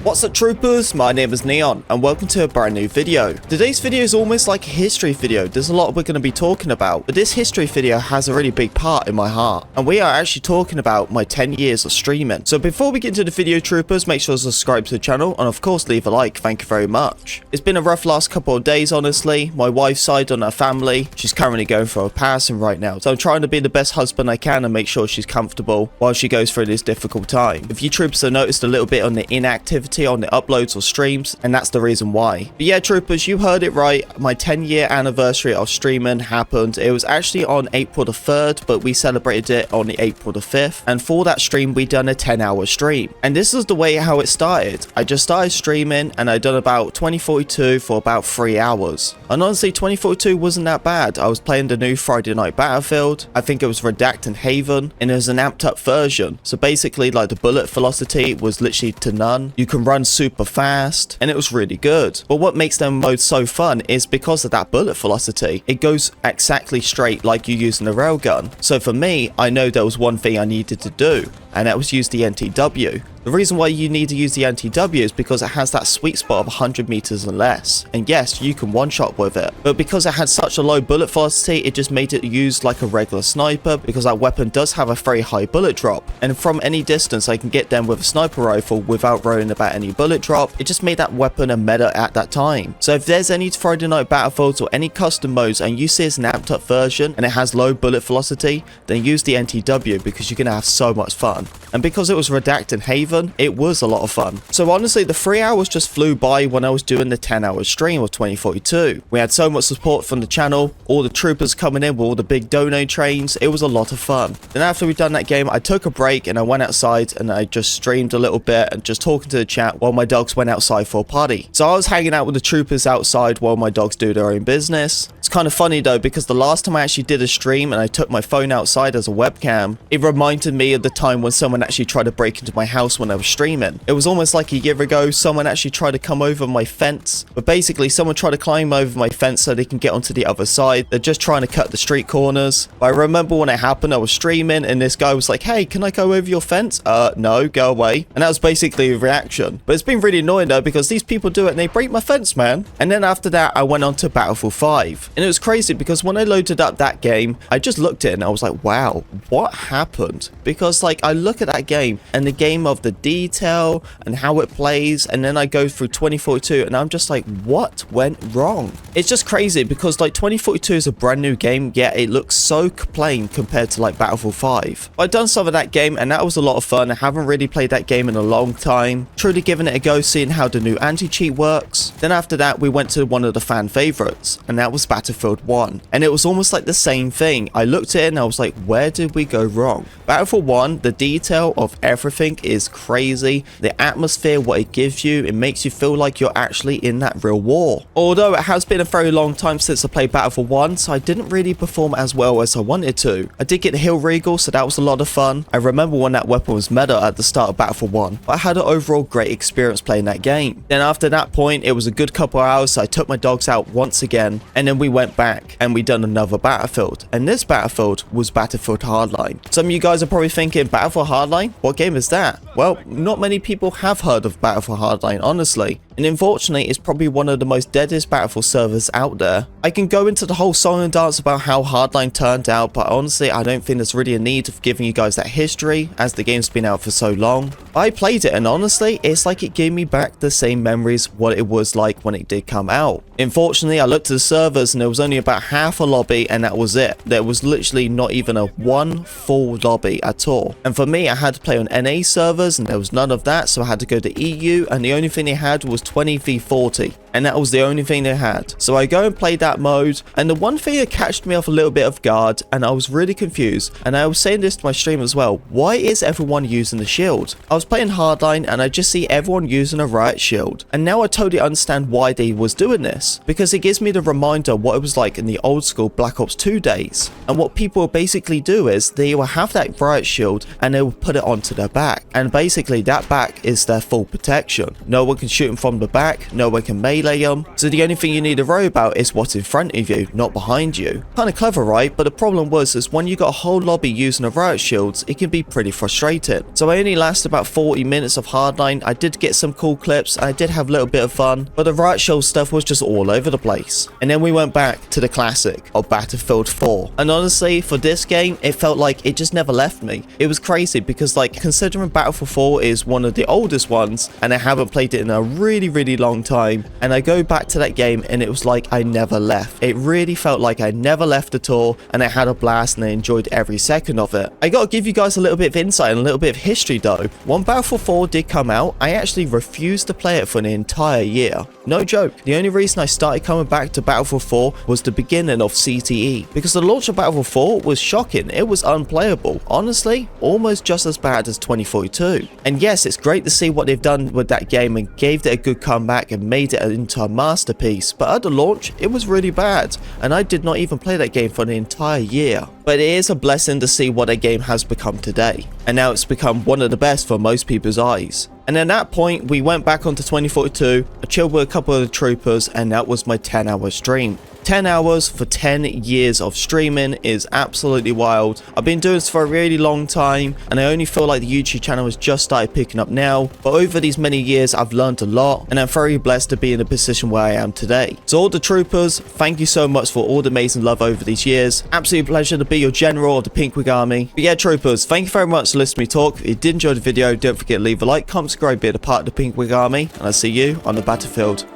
What's up troopers, my name is Neon and welcome to a brand new video. Today's video is almost like a history video. There's a lot we're going to be talking about, but this history video has a really big part in my heart. And we are actually talking about my 10 years of streaming. So before we get into the video troopers, make sure to subscribe to the channel and of course leave a like, thank you very much. It's been a rough last couple of days honestly. My wife's side on her family, she's currently going through a passing right now. So I'm trying to be the best husband I can and make sure she's comfortable while she goes through this difficult time. If you troopers have noticed a little bit on the inactivity on the uploads or streams, and that's the reason why. But yeah troopers, you heard it right, my 10-year anniversary of streaming happened. It was actually on April the 3rd, but we celebrated it on the April the 5th, and for that stream we done a 10-hour stream. And this is the way how it started. I just started streaming and I done about 2042 for about 3 hours, and honestly 2042 wasn't that bad. I was playing the new Friday Night Battlefield. I think it was Redacted Haven, and it was an amped up version, so basically like the bullet velocity was literally to none. You can run super fast and it was really good. But what makes them modes so fun is because of that bullet velocity. It goes exactly straight like you using a railgun. So for me, I know there was one thing I needed to do, and that was use the NTW. The reason why you need to use the NTW is because it has that sweet spot of 100 meters and less. And yes, you can one-shot with it. But because it had such a low bullet velocity, it just made it used like a regular sniper, because that weapon does have a very high bullet drop. And from any distance, I can get them with a sniper rifle without worrying about any bullet drop. It just made that weapon a meta at that time. So if there's any Friday Night Battlefields or any custom modes and you see it's an amped up version and it has low bullet velocity, then use the NTW because you're going to have so much fun. And because it was Redacted Haven, it was a lot of fun. So honestly, the 3 hours just flew by when I was doing the 10-hour stream of 2042. We had so much support from the channel, all the troopers coming in with all the big dono trains. It was a lot of fun. Then after we'd done that game, I took a break and I went outside and I just streamed a little bit and just talking to the chat while my dogs went outside for a party. So I was hanging out with the troopers outside while my dogs do their own business. It's kind of funny though, because the last time I actually did a stream and I took my phone outside as a webcam, it reminded me of the time when someone actually tried to break into my house when I was streaming. It was almost like a year ago, someone actually tried to come over my fence, but basically someone tried to climb over my fence so they can get onto the other side. They're just trying to cut the street corners. But I remember when it happened, I was streaming and this guy was like, hey, can I go over your fence? No, go away. And that was basically a reaction. But it's been really annoying though, because these people do it and they break my fence, man. And then after that, I went on to Battlefield 5. And it was crazy because when I loaded up that game, I just looked at it and I was like, wow, what happened? Because like I look at that game and the game of the detail and how it plays, and then I go through 2042 and I'm just like, what went wrong? It's just crazy because like 2042 is a brand new game, yet it looks so plain compared to like Battlefield 5. I've done some of that game and that was a lot of fun. I haven't really played that game in a long time. Truly giving it a go, seeing how the new anti-cheat works. Then after that, we went to one of the fan favorites, and that was Battlefield 1. And it was almost like the same thing. I looked at it and I was like, where did we go wrong? Battlefield 1, the detail of everything is crazy. The atmosphere, what it gives you, it makes you feel like you're actually in that real war. Although it has been a very long time since I played Battlefield 1, so I didn't really perform as well as I wanted to. I did get the Hill Regal, so that was a lot of fun. I remember when that weapon was meta at the start of Battlefield 1, but I had an overall great experience playing that game. Then after that point, it was a good couple of hours, so I took my dogs out once again, and then we went back and we done another Battlefield. And this Battlefield was Battlefield Hardline. Some of you guys are probably thinking, Battlefield Hardline? What game is that? Well, not many people have heard of Battlefield Hardline, honestly. And unfortunately, it's probably one of the most deadest Battlefield servers out there. I can go into the whole song and dance about how Hardline turned out, but honestly, I don't think there's really a need of giving you guys that history, as the game's been out for so long. I played it, and honestly, it's like it gave me back the same memories what it was like when it did come out. Unfortunately, I looked at the servers, and there was only about half a lobby, and that was it. There was literally not even a one full lobby at all. And for me, I had to play on NA servers, and there was none of that, so I had to go to EU, and the only thing they had was 20v40, and that was the only thing they had. So I go and play that mode, and the one thing that catched me off a little bit of guard, and I was really confused, and I was saying this to my stream as well, why is everyone using the shield? I was playing Hardline and I just see everyone using a riot shield, and now I totally understand why they was doing this, because it gives me the reminder what it was like in the old school Black Ops 2 days. And what people will basically do is they will have that riot shield and they will put it onto their back, and basically that back is their full protection. No one can shoot them from the back, no one can melee melee so the only thing you need to worry about is what's in front of you, not behind you. Kinda clever, right? But the problem was is when you got a whole lobby using the riot shields, it can be pretty frustrating. So I only lasted about 40 minutes of hardline. I did get some cool clips, and I did have a little bit of fun, but the riot shield stuff was just all over the place. And then we went back to the classic of Battlefield 4. And honestly, for this game, it felt like it just never left me. It was crazy because, like, considering Battlefield 4 is one of the oldest ones, and I haven't played it in a really long time, and I go back to that game and it was like I never left. It really felt like I never left at all, and I had a blast and I enjoyed every second of it. I gotta give you guys a little bit of insight and a little bit of history though. When Battlefield 4 did come out, I actually refused to play it for an entire year. No joke. The only reason I started coming back to Battlefield 4 was the beginning of CTE, because the launch of Battlefield 4 was shocking. It was unplayable. Honestly, almost just as bad as 2042. And yes, it's great to see what they've done with that game and gave it a good comeback and made it into a masterpiece, but at the launch, it was really bad, and I did not even play that game for an entire year. But it is a blessing to see what a game has become today, and now it's become one of the best for most people's eyes. And at that point, we went back onto 2042, I chilled with a couple of the troopers, and that was my 10-hour stream. 10 hours for 10 years of streaming is absolutely wild. I've been doing this for a really long time, and I only feel like the YouTube channel has just started picking up now, but over these many years I've learned a lot, and I'm very blessed to be in the position where I am today. So all the troopers, thank you so much for all the amazing love over these years. Absolute pleasure to be your general of the Pinkwig Army. But yeah, troopers, thank you very much for listening to me talk. If you did enjoy the video, don't forget to leave a like, comment, subscribe, be a part of the Pinkwig Army, and I'll see you on the battlefield.